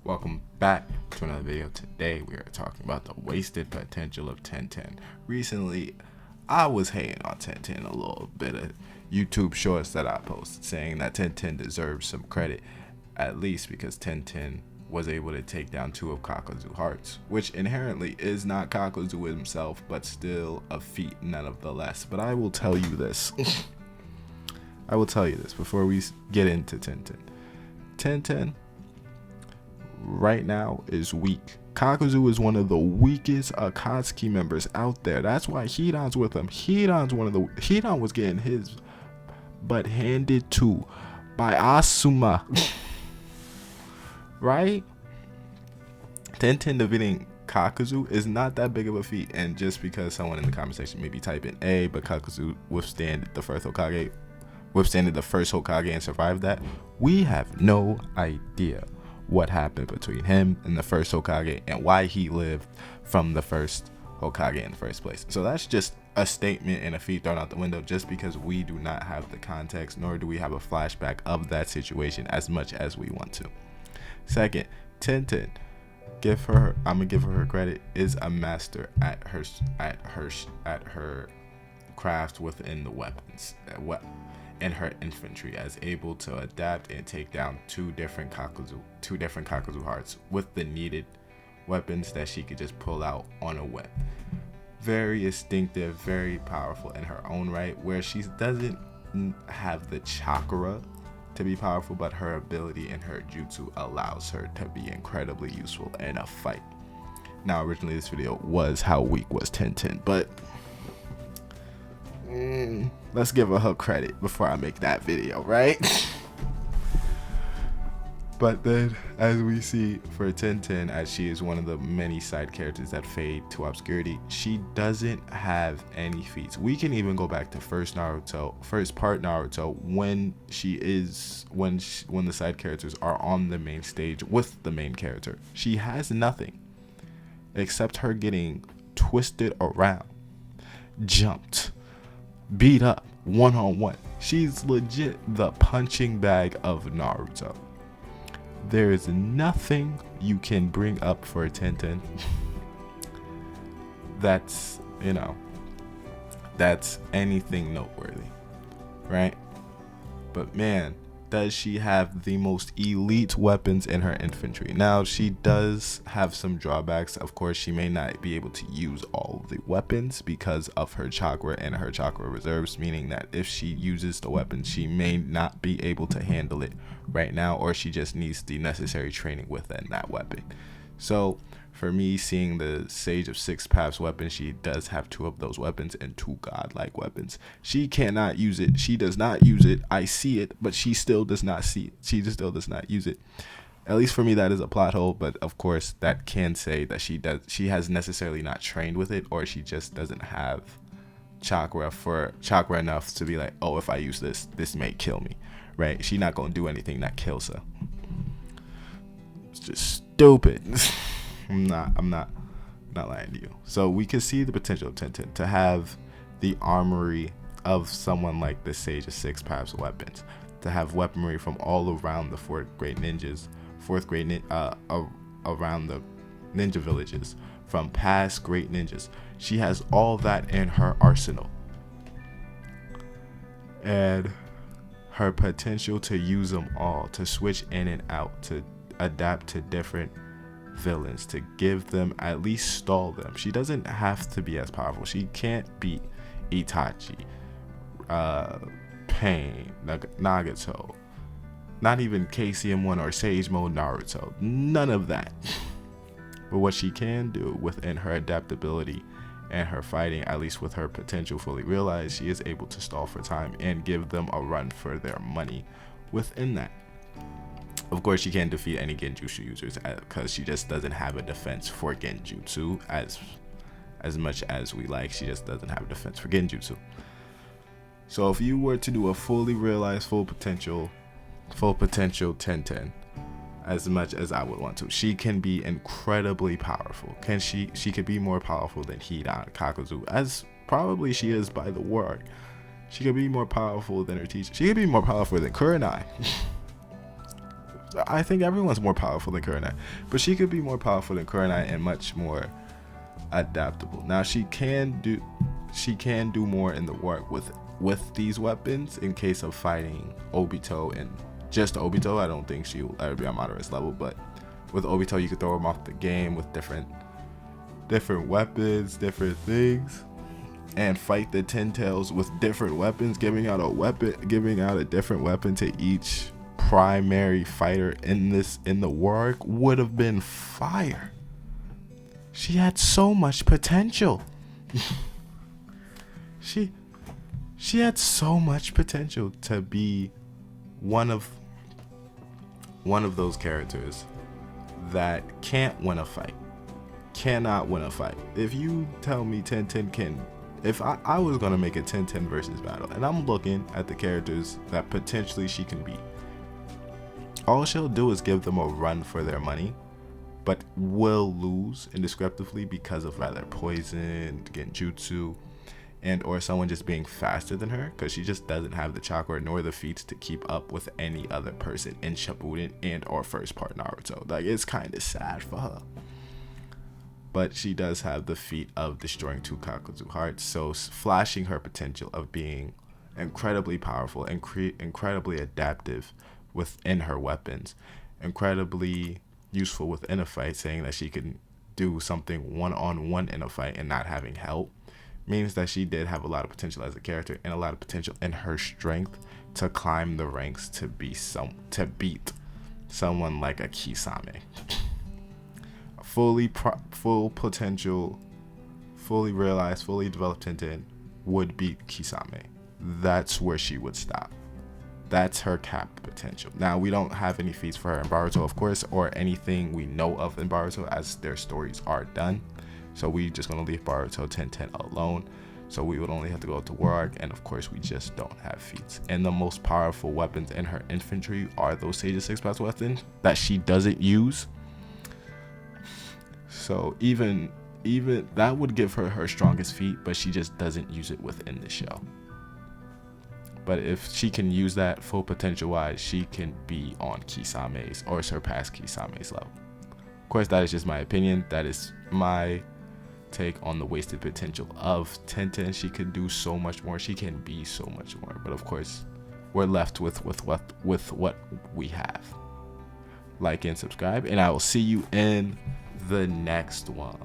Welcome back to another video. Today we are talking about the wasted potential of Tenten. Recently, I was hating on Tenten a little bit of YouTube shorts that I posted saying that Tenten deserves some credit, at least because Tenten was able to take down two of Kakuzu's hearts, which inherently is not Kakuzu himself, but still a feat nonetheless. But I will tell you this. I will tell you this before we get into Tenten. Tenten right now is weak. Kakuzu is one of the weakest Akatsuki members out there. That's why Hidan's with him. Hidan was getting his butt handed to by Asuma. Right? Tenten defeating Kakuzu is not that big of a feat, and just because someone in the comment section may be typing A, but Kakuzu withstanded the first Hokage and survived that, we have no idea what happened between him and the first Hokage and why he lived from the first Hokage in the first place. So that's just a statement and a feat thrown out the window just because we do not have the context, nor do we have a flashback of that situation as much as we want to. Second, Tenten, I'm gonna give her credit, is a master at her craft within the weapons and her infantry, as able to adapt and take down two different Kakuzu hearts with the needed weapons that she could just pull out on a whim. Very instinctive, very powerful in her own right, where she doesn't have the chakra to be powerful, but her ability and her jutsu allows her to be incredibly useful in a fight. Now, originally this video was how weak was Tenten, but let's give her credit before I make that video, right? But then, as we see for Tenten, as she is one of the many side characters that fade to obscurity, she doesn't have any feats. We can even go back to first part Naruto, when the side characters are on the main stage with the main character. She has nothing except her getting twisted around, jumped, beat up one-on-one. She's legit the punching bag of Naruto. There is nothing you can bring up for Tenten that's anything noteworthy, right? But man, does she have the most elite weapons in her infantry. Now, she does have some drawbacks. Of course, she may not be able to use all of the weapons because of her chakra and her chakra reserves, meaning that if she uses the weapon, she may not be able to handle it right now, or she just needs the necessary training within that weapon. So for me, seeing the Sage of Six Paths weapon, she does have two of those weapons and two godlike weapons. She cannot use it. She does not use it. I see it, but she still does not see it. She just still does not use it. At least for me, that is a plot hole, but of course that can say that she has necessarily not trained with it, or she just doesn't have chakra enough to be like, oh, if I use this may kill me, right? She's not gonna do anything that kills her. It's just stupid. I'm not lying to you. So we can see the potential of Tenten to have the armory of someone like the Sage of Six Paths weapons, to have weaponry from all around the around the ninja villages, from past great ninjas. She has all that in her arsenal, and her potential to use them all, to switch in and out, to adapt to different villains, to give them, at least stall them. She doesn't have to be as powerful. She can't beat Itachi, Pain, Nagato, not even KCM1 or Sage Mode Naruto. None of that. But what she can do within her adaptability and her fighting, at least with her potential fully realized, she is able to stall for time and give them a run for their money within that. Of course, she can't defeat any Genjutsu users because she just doesn't have a defense for Genjutsu. As much as we like, she just doesn't have a defense for Genjutsu. So if you were to do a fully realized full potential Tenten, as much as I would want to, she can be incredibly powerful. She could be more powerful than Hidan, Kakuzu, as probably she is by the word. She could be more powerful than her teacher. She could be more powerful than Kurenai. I think everyone's more powerful than Kurenai, but she could be more powerful than Kurenai and much more adaptable. Now she can do more in the work with these weapons in case of fighting Obito, and just Obito. I don't think she will ever be on Madara's level, but with Obito you could throw him off the game with different weapons, different things, and fight the Ten Tails with different weapons, giving out a different weapon to each primary fighter in the work would have been fire. She had so much potential. she had so much potential to be one of those characters that cannot win a fight. If you tell me Tenten can, if I was gonna make a Tenten versus battle, and I'm looking at the characters that potentially she can beat, all she'll do is give them a run for their money, but will lose indescriptively because of either poison, genjutsu, and or someone just being faster than her, because she just doesn't have the chakra nor the feats to keep up with any other person in Shippuden and or first part Naruto. Like, it's kind of sad for her. But she does have the feat of destroying two Kakuzu hearts, so flashing her potential of being incredibly powerful and incredibly adaptive within her weapons, incredibly useful within a fight, saying that she can do something one-on-one in a fight and not having help, means that she did have a lot of potential as a character and a lot of potential in her strength to climb the ranks to beat someone like a Kisame. Full potential, fully realized, fully developed Tenten would beat Kisame. That's where she would stop. That's her cap potential. Now, we don't have any feats for her in Boruto, of course, or anything we know of in Boruto, as their stories are done. So we just gonna leave Boruto Tenten alone. So we would only have to go to War Arc, and of course we just don't have feats. And the most powerful weapons in her infantry are those Sage's Six Paths weapons that she doesn't use. So even that would give her her strongest feat, but she just doesn't use it within the show. But if she can use that full potential wise, she can be on Kisame's or surpass Kisame's level. Of course, that is just my opinion. That is my take on the wasted potential of Tenten. She could do so much more. She can be so much more. But of course, we're left with what we have. Like and subscribe, and I will see you in the next one.